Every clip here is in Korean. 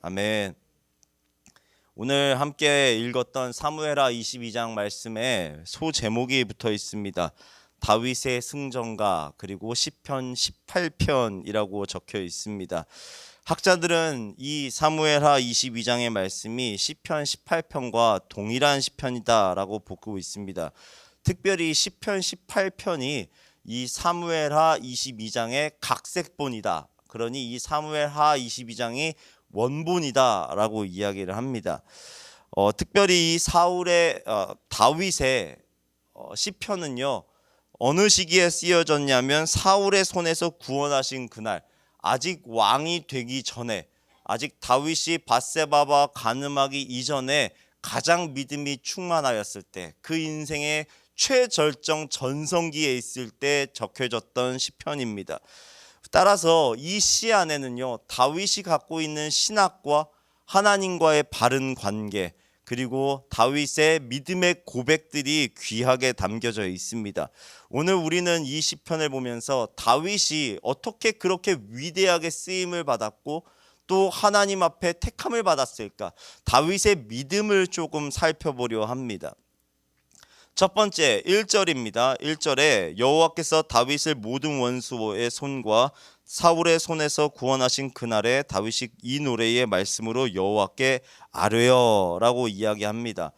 아멘. 오늘 함께 읽었던 사무엘하 22장 말씀에 소제목이 붙어 있습니다. 다윗의 승전가 그리고 시편 18편이라고 적혀 있습니다. 학자들은 이 사무엘하 22장의 말씀이 시편 18편과 동일한 시편이다라고 보고 있습니다. 특별히 시편 18편이 이 사무엘하 22장의 각색본이다. 그러니 이 사무엘하 22장이 원본이다라고 이야기를 합니다. 특별히 이 다윗의 시편은요, 어느 시기에 쓰여졌냐면 사울의 손에서 구원하신 그날, 아직 왕이 되기 전에, 아직 다윗이 밧세바와 간음하기 이전에 가장 믿음이 충만하였을 때, 그 인생의 최절정 전성기에 있을 때 적혀졌던 시편입니다. 따라서 이 시 안에는요, 다윗이 갖고 있는 신학과 하나님과의 바른 관계, 그리고 다윗의 믿음의 고백들이 귀하게 담겨져 있습니다. 오늘 우리는 이 시편을 보면서 다윗이 어떻게 그렇게 위대하게 쓰임을 받았고 또 하나님 앞에 택함을 받았을까? 다윗의 믿음을 조금 살펴보려 합니다. 첫 번째 1절입니다. 1절에 여호와께서 다윗을 모든 원수의 손과 사울의 손에서 구원하신 그날에 다윗이 이 노래의 말씀으로 여호와께 아뢰어라고 이야기합니다.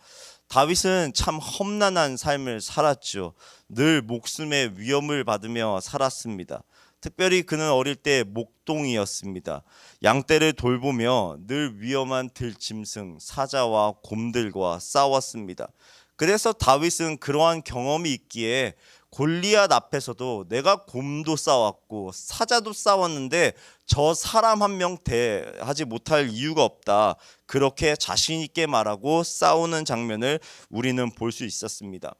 다윗은 참 험난한 삶을 살았죠. 늘 목숨의 위험을 받으며 살았습니다. 특별히 그는 어릴 때 목동이었습니다. 양떼를 돌보며 늘 위험한 들짐승, 사자와 곰들과 싸웠습니다. 그래서 다윗은 그러한 경험이 있기에 골리앗 앞에서도 내가 곰도 싸웠고 사자도 싸웠는데 저 사람 한 명 대하지 못할 이유가 없다. 그렇게 자신 있게 말하고 싸우는 장면을 우리는 볼 수 있었습니다.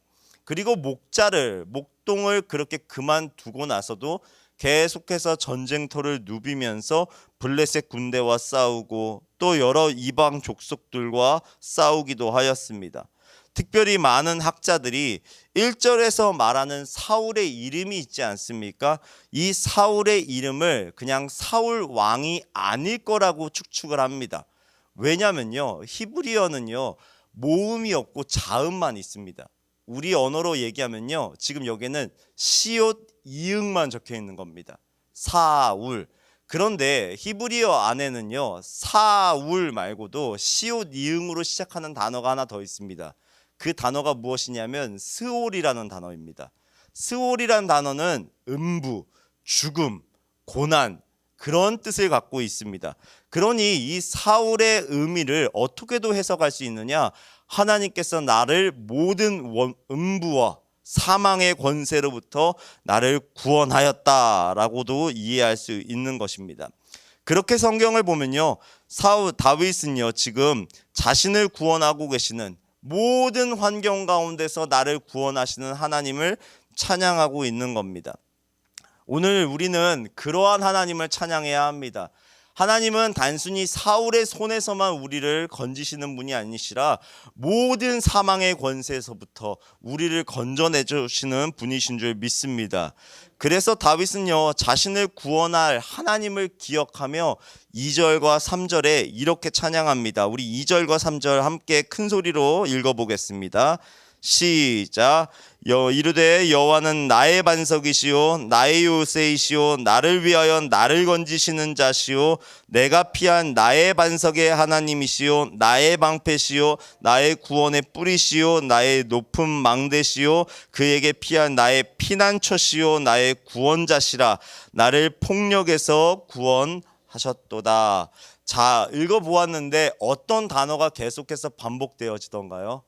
그리고 목동을 그렇게 그만두고 나서도 계속해서 전쟁터를 누비면서 블레셋 군대와 싸우고 또 여러 이방 족속들과 싸우기도 하였습니다. 특별히 많은 학자들이 1절에서 말하는 사울의 이름이 있지 않습니까? 이 사울의 이름을 그냥 사울 왕이 아닐 거라고 추측을 합니다. 왜냐면요, 히브리어는요, 모음이 없고 자음만 있습니다. 우리 언어로 얘기하면요, 지금 여기는 시옷 이응만 적혀 있는 겁니다. 사울. 그런데 히브리어 안에는요, 사울 말고도 시옷 이응으로 시작하는 단어가 하나 더 있습니다. 그 단어가 무엇이냐면 스올이라는 단어입니다. 스올이라는 단어는 음부, 죽음, 고난, 그런 뜻을 갖고 있습니다. 그러니 이 사울의 의미를 어떻게도 해석할 수 있느냐? 하나님께서 나를 모든 음부와 사망의 권세로부터 나를 구원하였다라고도 이해할 수 있는 것입니다. 그렇게 성경을 보면요, 다윗은요, 지금 자신을 구원하고 계시는 모든 환경 가운데서 나를 구원하시는 하나님을 찬양하고 있는 겁니다. 오늘 우리는 그러한 하나님을 찬양해야 합니다. 하나님은 단순히 사울의 손에서만 우리를 건지시는 분이 아니시라 모든 사망의 권세에서부터 우리를 건져내 주시는 분이신 줄 믿습니다. 그래서 다윗은요, 자신을 구원할 하나님을 기억하며 2절과 3절에 이렇게 찬양합니다. 우리 2절과 3절 함께 큰 소리로 읽어보겠습니다. 시작. 이르되 여호와는 나의 반석이시오 나의 요새이시오 나를 위하여 나를 건지시는 자시오 내가 피한 나의 반석의 하나님이시오 나의 방패시오 나의 구원의 뿌리시오 나의 높은 망대시오 그에게 피한 나의 피난처시오 나의 구원자시라 나를 폭력에서 구원하셨도다. 자, 읽어보았는데 어떤 단어가 계속해서 반복되어지던가요?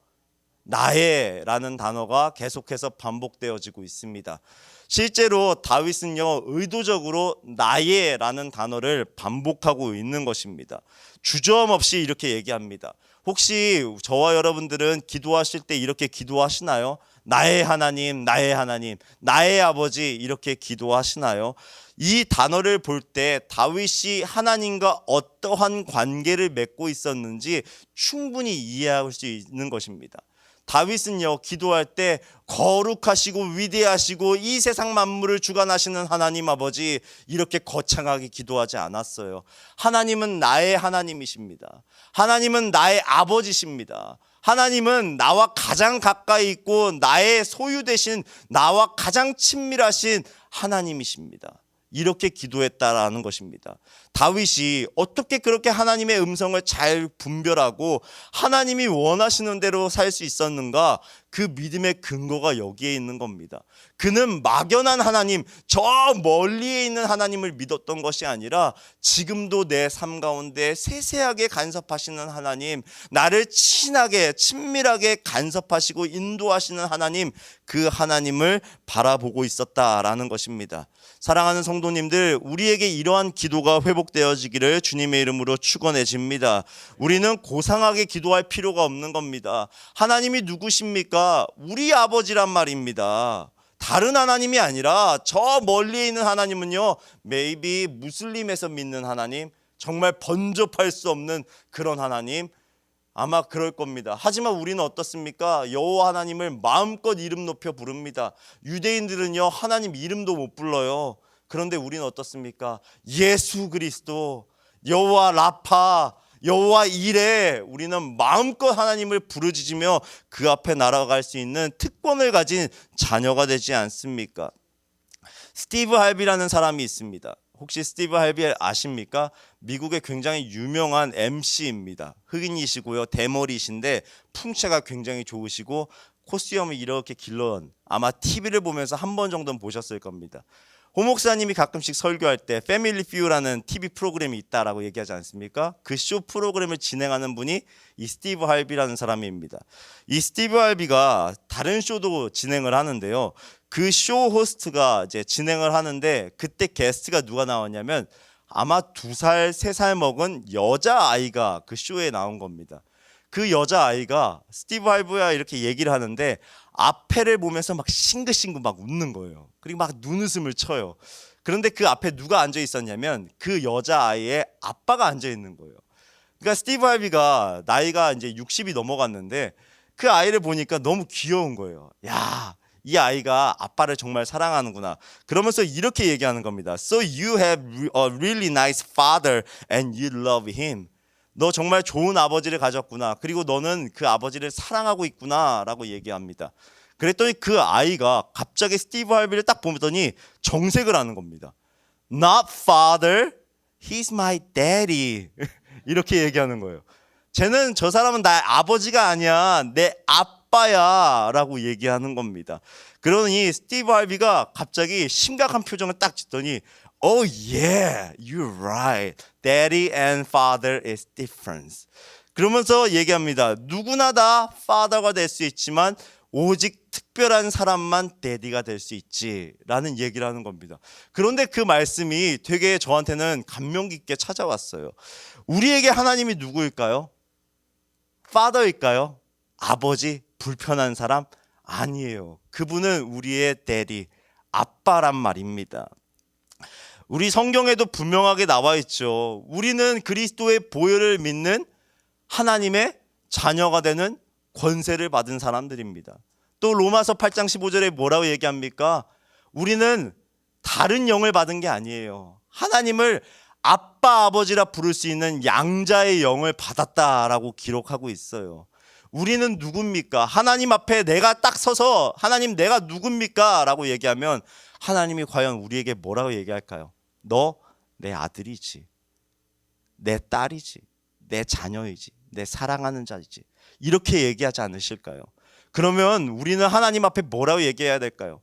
나의라는 단어가 계속해서 반복되어지고 있습니다. 실제로 다윗은요, 의도적으로 나의라는 단어를 반복하고 있는 것입니다. 주저함없이 이렇게 얘기합니다. 혹시 저와 여러분들은 기도하실 때 이렇게 기도하시나요? 나의 하나님, 나의 하나님, 나의 아버지 이렇게 기도하시나요? 이 단어를 볼 때 다윗이 하나님과 어떠한 관계를 맺고 있었는지 충분히 이해할 수 있는 것입니다. 다윗은요, 기도할 때 거룩하시고 위대하시고 이 세상 만물을 주관하시는 하나님 아버지, 이렇게 거창하게 기도하지 않았어요. 하나님은 나의 하나님이십니다. 하나님은 나의 아버지십니다. 하나님은 나와 가장 가까이 있고 나의 소유 되신, 나와 가장 친밀하신 하나님이십니다. 이렇게 기도했다라는 것입니다. 다윗이 어떻게 그렇게 하나님의 음성을 잘 분별하고 하나님이 원하시는 대로 살 수 있었는가? 그 믿음의 근거가 여기에 있는 겁니다. 그는 막연한 하나님, 저 멀리에 있는 하나님을 믿었던 것이 아니라 지금도 내 삶 가운데 세세하게 간섭하시는 하나님, 나를 친하게 친밀하게 간섭하시고 인도하시는 하나님, 그 하나님을 바라보고 있었다라는 것입니다. 사랑하는 성도님들, 우리에게 이러한 기도가 회복되어지기를 주님의 이름으로 축원해집니다. 우리는 고상하게 기도할 필요가 없는 겁니다. 하나님이 누구십니까? 우리 아버지란 말입니다. 다른 하나님이 아니라 저 멀리에 있는 하나님은요, maybe 무슬림에서 믿는 하나님, 정말 번접할 수 없는 그런 하나님, 아마 그럴 겁니다. 하지만 우리는 어떻습니까? 여호와 하나님을 마음껏 이름 높여 부릅니다. 유대인들은요, 하나님 이름도 못 불러요. 그런데 우리는 어떻습니까? 예수 그리스도, 여호와 라파, 여호와 이레, 우리는 마음껏 하나님을 부르짖으며 그 앞에 날아갈 수 있는 특권을 가진 자녀가 되지 않습니까? 스티브 할비라는 사람이 있습니다. 혹시 스티브 할비 아십니까? 미국의 굉장히 유명한 MC입니다. 흑인이시고요, 대머리이신데 풍채가 굉장히 좋으시고 코스염이 이렇게 길러온, 아마 TV를 보면서 한 번 정도는 보셨을 겁니다. 호 목사님이 가끔씩 설교할 때 패밀리 퓨라는 TV 프로그램이 있다라고 얘기하지 않습니까? 그 쇼 프로그램을 진행하는 분이 이 스티브 할비라는 사람입니다. 이 스티브 할비가 다른 쇼도 진행을 하는데요, 그 쇼 호스트가 이제 진행을 하는데 그때 게스트가 누가 나왔냐면 아마 2살, 3살 먹은 여자아이가 그 쇼에 나온 겁니다. 그 여자아이가 스티브 할비와 이렇게 얘기를 하는데 앞에를 보면서 막 싱긋싱긋 막 웃는 거예요. 그리고 막 눈웃음을 쳐요. 그런데 그 앞에 누가 앉아 있었냐면 그 여자아이의 아빠가 앉아 있는 거예요. 그러니까 스티브 할비가 나이가 이제 60이 넘어갔는데 그 아이를 보니까 너무 귀여운 거예요. 야, 이 아이가 아빠를 정말 사랑하는구나. 그러면서 이렇게 얘기하는 겁니다. So you have a really nice father and you love him. 너 정말 좋은 아버지를 가졌구나. 그리고 너는 그 아버지를 사랑하고 있구나 라고 얘기합니다. 그랬더니 그 아이가 갑자기 스티브 할비를 딱 보더니 정색을 하는 겁니다. Not father, he's my daddy. 이렇게 얘기하는 거예요. 쟤는, 저 사람은 나의 아버지가 아니야, 내 아빠야 라고 얘기하는 겁니다. 그러니 스티브 할비가 갑자기 심각한 표정을 딱 짓더니 Oh yeah, you're right. Daddy and father is different. 그러면서 얘기합니다. 누구나 다 father가 될 수 있지만 오직 특별한 사람만 daddy가 될 수 있지라는 얘기를 하는 겁니다. 그런데 그 말씀이 되게 저한테는 감명 깊게 찾아왔어요. 우리에게 하나님이 누구일까요? father일까요? 아버지, 불편한 사람? 아니에요. 그분은 우리의 daddy, 아빠란 말입니다. 우리 성경에도 분명하게 나와 있죠. 우리는 그리스도의 보혈을 믿는 하나님의 자녀가 되는 권세를 받은 사람들입니다. 또 로마서 8장 15절에 뭐라고 얘기합니까? 우리는 다른 영을 받은 게 아니에요. 하나님을 아빠, 아버지라 부를 수 있는 양자의 영을 받았다라고 기록하고 있어요. 우리는 누굽니까? 하나님 앞에 내가 딱 서서 하나님 내가 누굽니까? 라고 얘기하면 하나님이 과연 우리에게 뭐라고 얘기할까요? 너 내 아들이지, 내 딸이지, 내 자녀이지, 내 사랑하는 자이지, 이렇게 얘기하지 않으실까요? 그러면 우리는 하나님 앞에 뭐라고 얘기해야 될까요?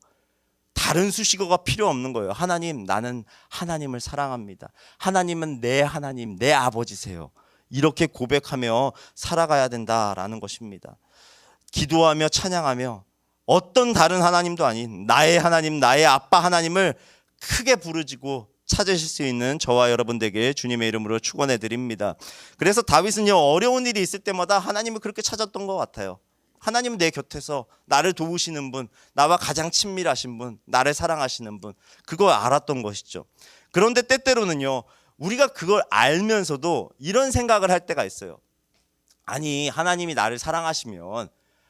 다른 수식어가 필요 없는 거예요. 하나님, 나는 하나님을 사랑합니다. 하나님은 내 하나님, 내 아버지세요. 이렇게 고백하며 살아가야 된다라는 것입니다. 기도하며 찬양하며 어떤 다른 하나님도 아닌 나의 하나님, 나의 아빠 하나님을 크게 부르짖고 찾으실 수 있는 저와 여러분 되게 주님의 이름으로 축원해 드립니다. 그래서 다윗은요, 어려운 일이 있을 때마다 하나님을 그렇게 찾았던 것 같아요. 하나님은 내 곁에서 나를 도우시는 분, 나와 가장 친밀하신 분, 나를 사랑하시는 분, 그걸 알았던 것이죠. 그런데 때때로는요, 우리가 그걸 알면서도 이런 생각을 할 때가 있어요. 아니, 하나님이 나를 사랑하시면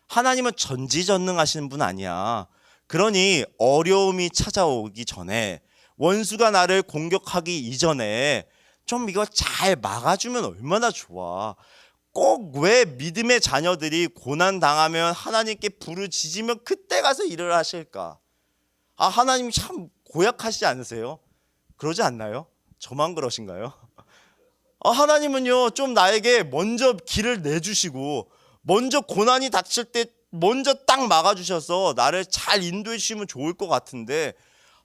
하나님은 전지전능하시는 분 아니야. 그러니 어려움이 찾아오기 전에, 원수가 나를 공격하기 이전에 좀 이거 잘 막아주면 얼마나 좋아. 꼭 왜 믿음의 자녀들이 고난 당하면 하나님께 부르짖으면 그때 가서 일을 하실까? 하나님 참 고약하시지 않으세요? 그러지 않나요? 저만 그러신가요? 하나님은요, 좀 나에게 먼저 길을 내주시고 먼저 고난이 닥칠 때 먼저 딱 막아주셔서 나를 잘 인도해 주시면 좋을 것 같은데,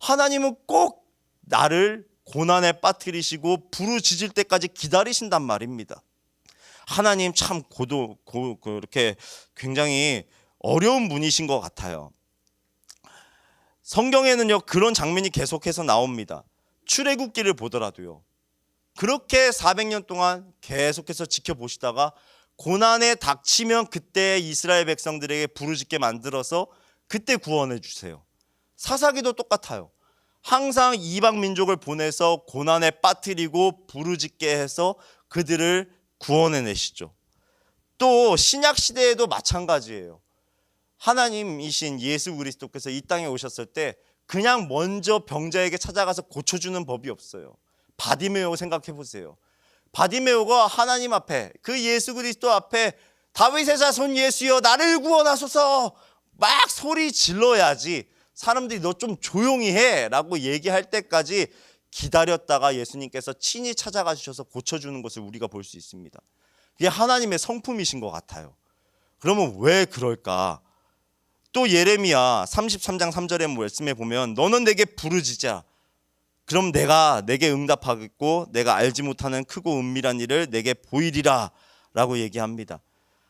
하나님은 꼭 나를 고난에 빠뜨리시고 부르짖을 때까지 기다리신단 말입니다. 하나님 참 그렇게 굉장히 어려운 분이신 것 같아요. 성경에는요, 그런 장면이 계속해서 나옵니다. 출애굽기를 보더라도요, 그렇게 400년 동안 계속해서 지켜보시다가 고난에 닥치면 그때 이스라엘 백성들에게 부르짖게 만들어서 그때 구원해 주세요. 사사기도 똑같아요. 항상 이방 민족을 보내서 고난에 빠뜨리고 부르짖게 해서 그들을 구원해 내시죠. 또 신약 시대에도 마찬가지예요. 하나님이신 예수 그리스도께서 이 땅에 오셨을 때 그냥 먼저 병자에게 찾아가서 고쳐주는 법이 없어요. 바디메오 생각해 보세요. 바디메오가 하나님 앞에, 그 예수 그리스도 앞에 다윗의 자손 예수여 나를 구원하소서 막 소리 질러야지 사람들이 너 좀 조용히 해 라고 얘기할 때까지 기다렸다가 예수님께서 친히 찾아가 주셔서 고쳐주는 것을 우리가 볼 수 있습니다. 이게 하나님의 성품이신 것 같아요. 그러면 왜 그럴까? 또 예레미야 33장 3절의 말씀에 보면 너는 내게 부르짖자. 그럼 내가 내게 응답하겠고 내가 알지 못하는 크고 은밀한 일을 내게 보이리라 라고 얘기합니다.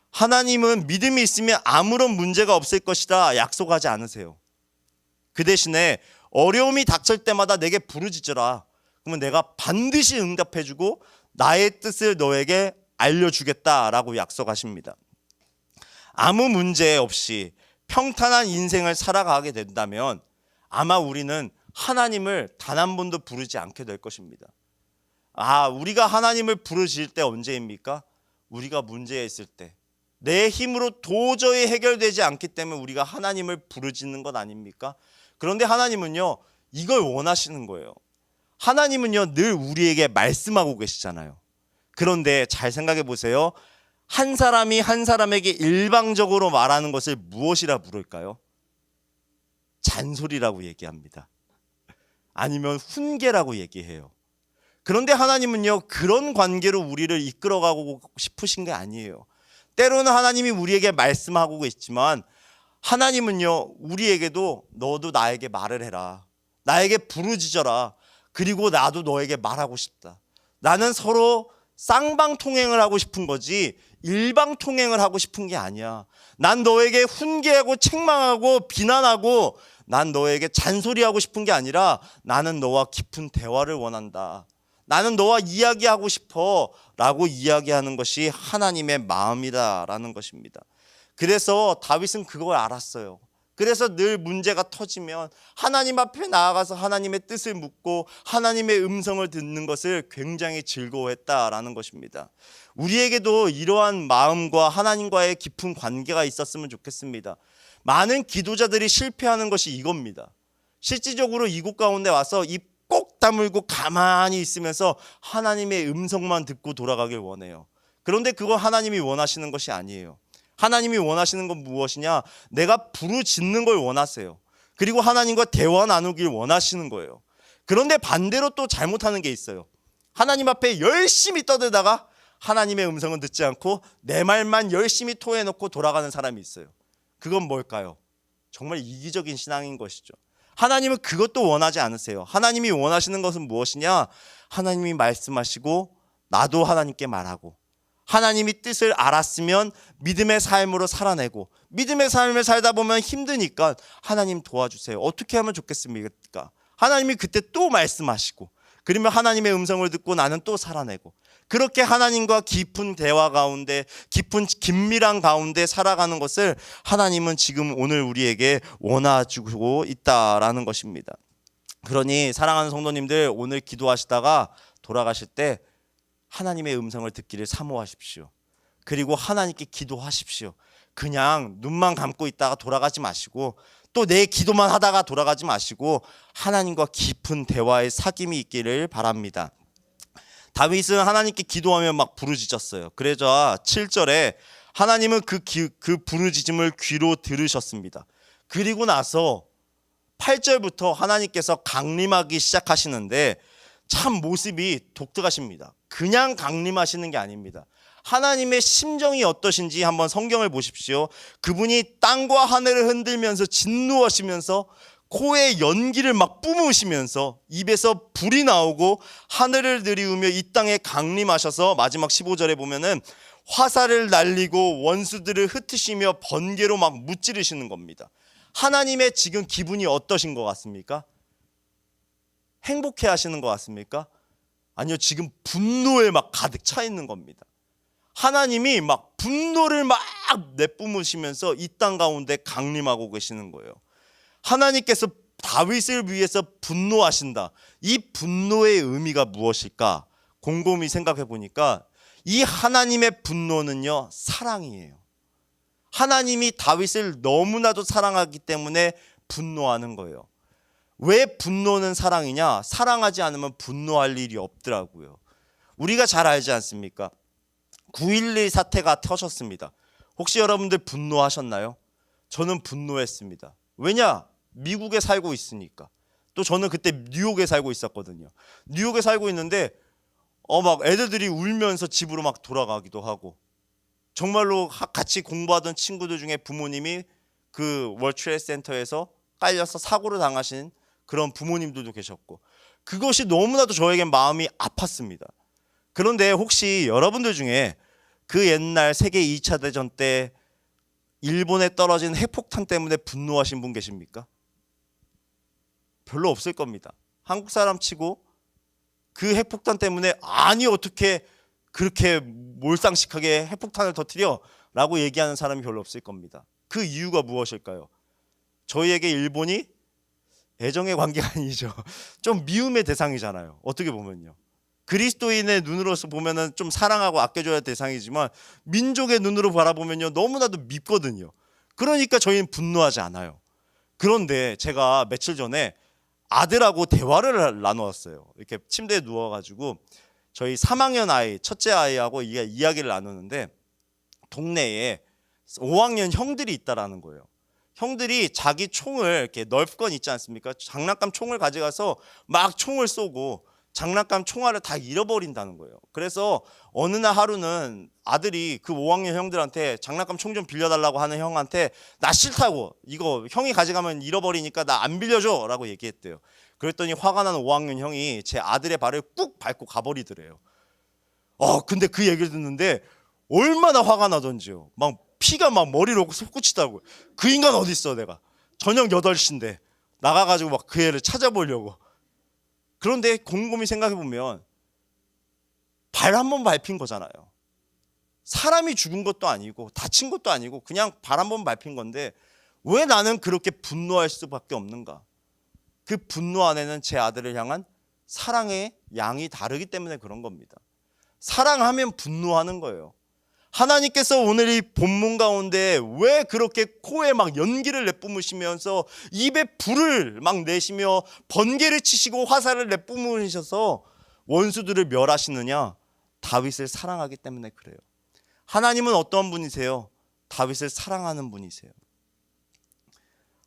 하나님은 믿음이 있으면 아무런 문제가 없을 것이다 약속하지 않으세요. 그 대신에 어려움이 닥칠 때마다 내게 부르짖어라. 그러면 내가 반드시 응답해주고 나의 뜻을 너에게 알려주겠다라고 약속하십니다. 아무 문제 없이 평탄한 인생을 살아가게 된다면 아마 우리는 하나님을 단 한 번도 부르지 않게 될 것입니다. 우리가 하나님을 부르실 때 언제입니까? 우리가 문제에 있을 때, 내 힘으로 도저히 해결되지 않기 때문에 우리가 하나님을 부르짖는 것 아닙니까? 그런데 하나님은요, 이걸 원하시는 거예요. 하나님은요, 늘 우리에게 말씀하고 계시잖아요. 그런데 잘 생각해 보세요. 한 사람이 한 사람에게 일방적으로 말하는 것을 무엇이라 부를까요? 잔소리라고 얘기합니다. 아니면 훈계라고 얘기해요. 그런데 하나님은요, 그런 관계로 우리를 이끌어가고 싶으신 게 아니에요. 때로는 하나님이 우리에게 말씀하고 있지만 하나님은요, 우리에게도 너도 나에게 말을 해라. 나에게 부르짖어라. 그리고 나도 너에게 말하고 싶다. 나는 서로 쌍방통행을 하고 싶은 거지 일방통행을 하고 싶은 게 아니야. 난 너에게 훈계하고 책망하고 비난하고 난 너에게 잔소리하고 싶은 게 아니라 나는 너와 깊은 대화를 원한다. 나는 너와 이야기하고 싶어 라고 이야기하는 것이 하나님의 마음이다라는 것입니다. 그래서 다윗은 그걸 알았어요. 그래서 늘 문제가 터지면 하나님 앞에 나아가서 하나님의 뜻을 묻고 하나님의 음성을 듣는 것을 굉장히 즐거워했다라는 것입니다. 우리에게도 이러한 마음과 하나님과의 깊은 관계가 있었으면 좋겠습니다. 많은 기도자들이 실패하는 것이 이겁니다. 실질적으로 이곳 가운데 와서 입 꼭 다물고 가만히 있으면서 하나님의 음성만 듣고 돌아가길 원해요. 그런데 그거 하나님이 원하시는 것이 아니에요. 하나님이 원하시는 건 무엇이냐? 내가 부르짖는 걸 원하세요. 그리고 하나님과 대화 나누길 원하시는 거예요. 그런데 반대로 또 잘못하는 게 있어요. 하나님 앞에 열심히 떠들다가 하나님의 음성은 듣지 않고 내 말만 열심히 토해놓고 돌아가는 사람이 있어요. 그건 뭘까요? 정말 이기적인 신앙인 것이죠. 하나님은 그것도 원하지 않으세요. 하나님이 원하시는 것은 무엇이냐? 하나님이 말씀하시고 나도 하나님께 말하고 하나님이 뜻을 알았으면 믿음의 삶으로 살아내고 믿음의 삶을 살다 보면 힘드니까 하나님 도와주세요. 어떻게 하면 좋겠습니까? 하나님이 그때 또 말씀하시고 그러면 하나님의 음성을 듣고 나는 또 살아내고 그렇게 하나님과 깊은 대화 가운데 깊은 긴밀한 가운데 살아가는 것을 하나님은 지금 오늘 우리에게 원하시고 있다라는 것입니다. 그러니 사랑하는 성도님들, 오늘 기도하시다가 돌아가실 때 하나님의 음성을 듣기를 사모하십시오. 그리고 하나님께 기도하십시오. 그냥 눈만 감고 있다가 돌아가지 마시고 또 내 기도만 하다가 돌아가지 마시고 하나님과 깊은 대화의 사귐이 있기를 바랍니다. 다윗은 하나님께 기도하며 막 부르짖었어요. 그러자 7절에 하나님은 그 부르짖음을 귀로 들으셨습니다. 그리고 나서 8절부터 하나님께서 강림하기 시작하시는데 참 모습이 독특하십니다. 그냥 강림하시는 게 아닙니다. 하나님의 심정이 어떠신지 한번 성경을 보십시오. 그분이 땅과 하늘을 흔들면서 진노하시면서 코에 연기를 막 뿜으시면서 입에서 불이 나오고 하늘을 들이우며 이 땅에 강림하셔서 마지막 15절에 보면은 화살을 날리고 원수들을 흩으시며 번개로 막 무찌르시는 겁니다. 하나님의 지금 기분이 어떠신 것 같습니까? 행복해 하시는 것 같습니까? 아니요, 지금 분노에 막 가득 차 있는 겁니다. 하나님이 막 분노를 막 내뿜으시면서 이 땅 가운데 강림하고 계시는 거예요. 하나님께서 다윗을 위해서 분노하신다. 이 분노의 의미가 무엇일까? 곰곰이 생각해 보니까 이 하나님의 분노는요, 사랑이에요. 하나님이 다윗을 너무나도 사랑하기 때문에 분노하는 거예요. 왜 분노는 사랑이냐? 사랑하지 않으면 분노할 일이 없더라고요. 우리가 잘 알지 않습니까? 9.11 사태가 터졌습니다. 혹시 여러분들 분노하셨나요? 저는 분노했습니다. 왜냐? 미국에 살고 있으니까. 또 저는 그때 뉴욕에 살고 있었거든요. 뉴욕에 살고 있는데 막 애들들이 울면서 집으로 막 돌아가기도 하고, 정말로 같이 공부하던 친구들 중에 부모님이 그 월트레이드 센터에서 깔려서 사고를 당하신 그런 부모님들도 계셨고, 그것이 너무나도 저에겐 마음이 아팠습니다. 그런데 혹시 여러분들 중에 그 옛날 세계 2차 대전 때 일본에 떨어진 핵폭탄 때문에 분노하신 분 계십니까? 별로 없을 겁니다. 한국 사람 치고 그 핵폭탄 때문에 아니 어떻게 그렇게 몰상식하게 핵폭탄을 터뜨려? 라고 얘기하는 사람이 별로 없을 겁니다. 그 이유가 무엇일까요? 저희에게 일본이 애정의 관계가 아니죠. 좀 미움의 대상이잖아요. 어떻게 보면요. 그리스도인의 눈으로서 보면은 좀 사랑하고 아껴줘야 할 대상이지만 민족의 눈으로 바라보면요, 너무나도 밉거든요. 그러니까 저희는 분노하지 않아요. 그런데 제가 며칠 전에 아들하고 대화를 나누었어요. 이렇게 침대에 누워가지고 저희 3학년 아이, 첫째 아이하고 이야기를 나누는데 동네에 5학년 형들이 있다라는 거예요. 형들이 자기 총을 이렇게 널프건 있지 않습니까? 장난감 총을 가져가서 막 총을 쏘고 장난감 총알을 다 잃어버린다는 거예요. 그래서 어느 날 하루는 아들이 그 5학년 형들한테 장난감 총 좀 빌려달라고 하는 형한테 나 싫다고, 이거 형이 가져가면 잃어버리니까 나 안 빌려줘 라고 얘기했대요. 그랬더니 화가 나는 5학년 형이 제 아들의 발을 꾹 밟고 가버리더래요. 근데 그 얘기를 듣는데 얼마나 화가 나던지요. 막 피가 막 머리로 솟구치더라고요. 그 인간 어디 있어? 내가 저녁 8시인데 나가가지고 막 그 애를 찾아보려고. 그런데 곰곰이 생각해보면 발 한 번 밟힌 거잖아요. 사람이 죽은 것도 아니고 다친 것도 아니고 그냥 발 한 번 밟힌 건데 왜 나는 그렇게 분노할 수밖에 없는가? 그 분노 안에는 제 아들을 향한 사랑의 양이 다르기 때문에 그런 겁니다. 사랑하면 분노하는 거예요. 하나님께서 오늘 이 본문 가운데 왜 그렇게 코에 막 연기를 내뿜으시면서 입에 불을 막 내시며 번개를 치시고 화살을 내뿜으셔서 원수들을 멸하시느냐? 다윗을 사랑하기 때문에 그래요. 하나님은 어떤 분이세요? 다윗을 사랑하는 분이세요.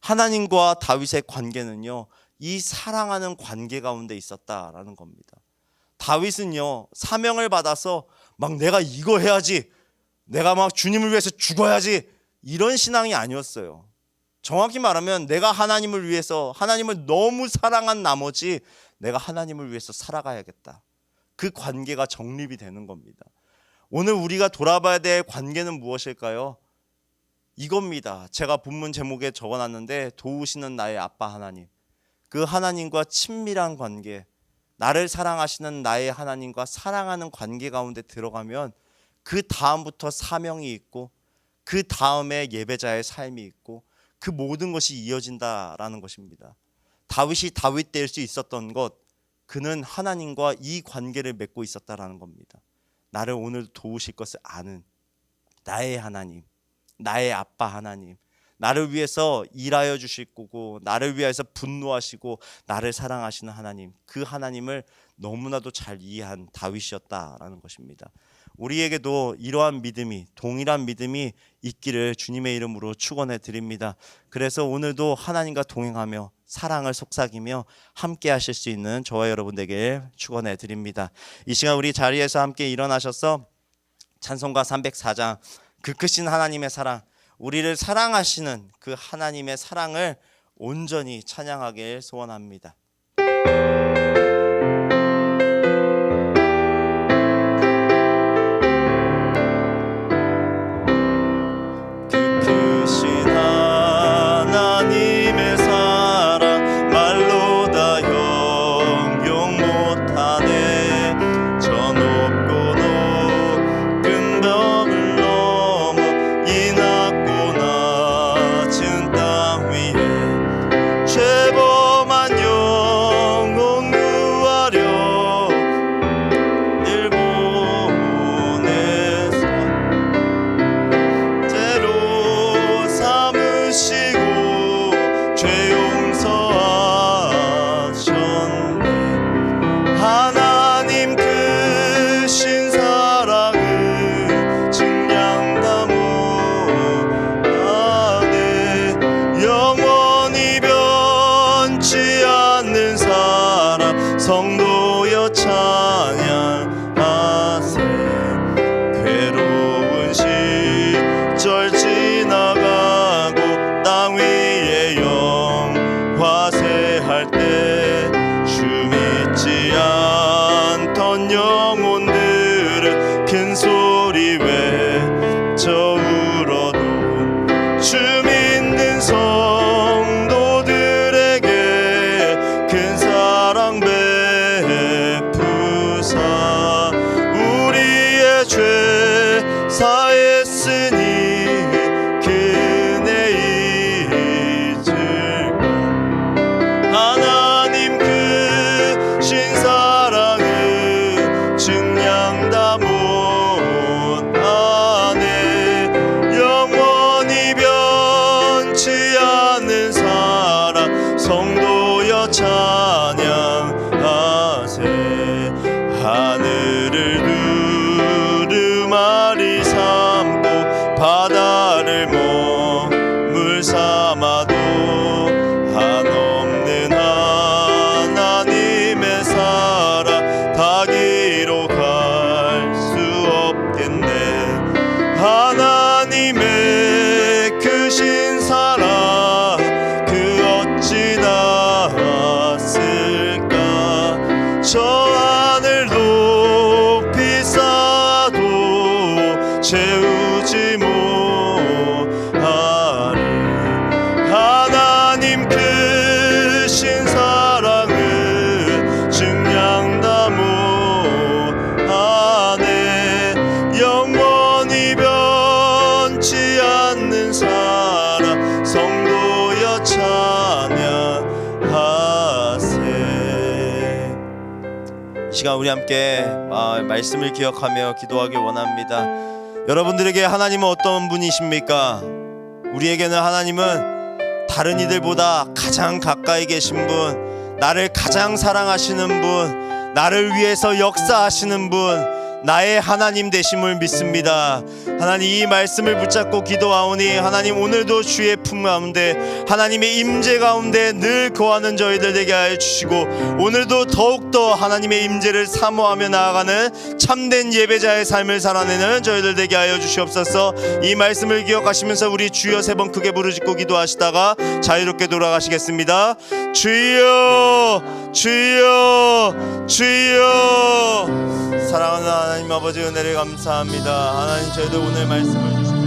하나님과 다윗의 관계는요, 이 사랑하는 관계 가운데 있었다라는 겁니다. 다윗은요, 사명을 받아서 막 내가 이거 해야지, 내가 막 주님을 위해서 죽어야지, 이런 신앙이 아니었어요. 정확히 말하면 내가 하나님을 위해서, 하나님을 너무 사랑한 나머지 내가 하나님을 위해서 살아가야겠다. 그 관계가 정립이 되는 겁니다. 오늘 우리가 돌아봐야 될 관계는 무엇일까요? 이겁니다. 제가 본문 제목에 적어놨는데 도우시는 나의 아빠 하나님. 그 하나님과 친밀한 관계, 나를 사랑하시는 나의 하나님과 사랑하는 관계 가운데 들어가면 그 다음부터 사명이 있고 그 다음에 예배자의 삶이 있고 그 모든 것이 이어진다라는 것입니다. 다윗이 다윗 될 수 있었던 것, 그는 하나님과 이 관계를 맺고 있었다라는 겁니다. 나를 오늘 도우실 것을 아는 나의 하나님, 나의 아빠 하나님, 나를 위해서 일하여 주실 거고 나를 위해서 분노하시고 나를 사랑하시는 하나님, 그 하나님을 너무나도 잘 이해한 다윗이었다라는 것입니다. 우리에게도 이러한 믿음이, 동일한 믿음이 있기를 주님의 이름으로 축원해 드립니다. 그래서 오늘도 하나님과 동행하며 사랑을 속삭이며 함께 하실 수 있는 저와 여러분 되길 축원해 드립니다. 이 시간 우리 자리에서 함께 일어나셔서 찬송가 304장 그 크신 하나님의 사랑, 우리를 사랑하시는 그 하나님의 사랑을 온전히 찬양하길 소원합니다. 성도여 찬양하세. 괴로운 시절 지나가고 땅 위에 영화세할 때 주 믿지 않던 영혼들을 큰 소리 외쳐 울어도 주 믿는 성도들에게 큰 사랑 베푸사 우리의 죄 사했으니 그네 잊을까. 하나님 크신 사랑을 증량 다 못하네. 영원히 변치 않는 사랑 성도여 찬양하세. 하늘을 두루마리 삼고 바다를 머물 삼아도 한없는 하나님의 사랑 다 기록할 수 없겠네. 하나님의 크신 사랑 그 어찌 닿았을까. 저 하늘 높이 쌓아도 채우지 못하리. 하나님 크신 사랑을 증량 다 못하네. 영원히 변치 않는 사랑 성도여 찬양하세. 이 시간 우리 함께 말씀을 기억하며 기도하길 원합니다. 여러분들에게 하나님은 어떤 분이십니까? 우리에게는 하나님은 다른 이들보다 가장 가까이 계신 분, 나를 가장 사랑하시는 분, 나를 위해서 역사하시는 분, 나의 하나님 되심을 믿습니다. 하나님, 이 말씀을 붙잡고 기도하오니 하나님 오늘도 주의 품 가운데 하나님의 임재 가운데 늘 거하는 저희들 되게 하여 주시고, 오늘도 더욱더 하나님의 임재를 사모하며 나아가는 참된 예배자의 삶을 살아내는 저희들 되게 하여 주시옵소서. 이 말씀을 기억하시면서 우리 주여 세 번 크게 부르짖고 기도하시다가 자유롭게 돌아가시겠습니다. 주여 주여 주여. 사랑하는 하나님 아버지, 은혜를 감사합니다. 하나님, 저희들 오늘 말씀을 주시고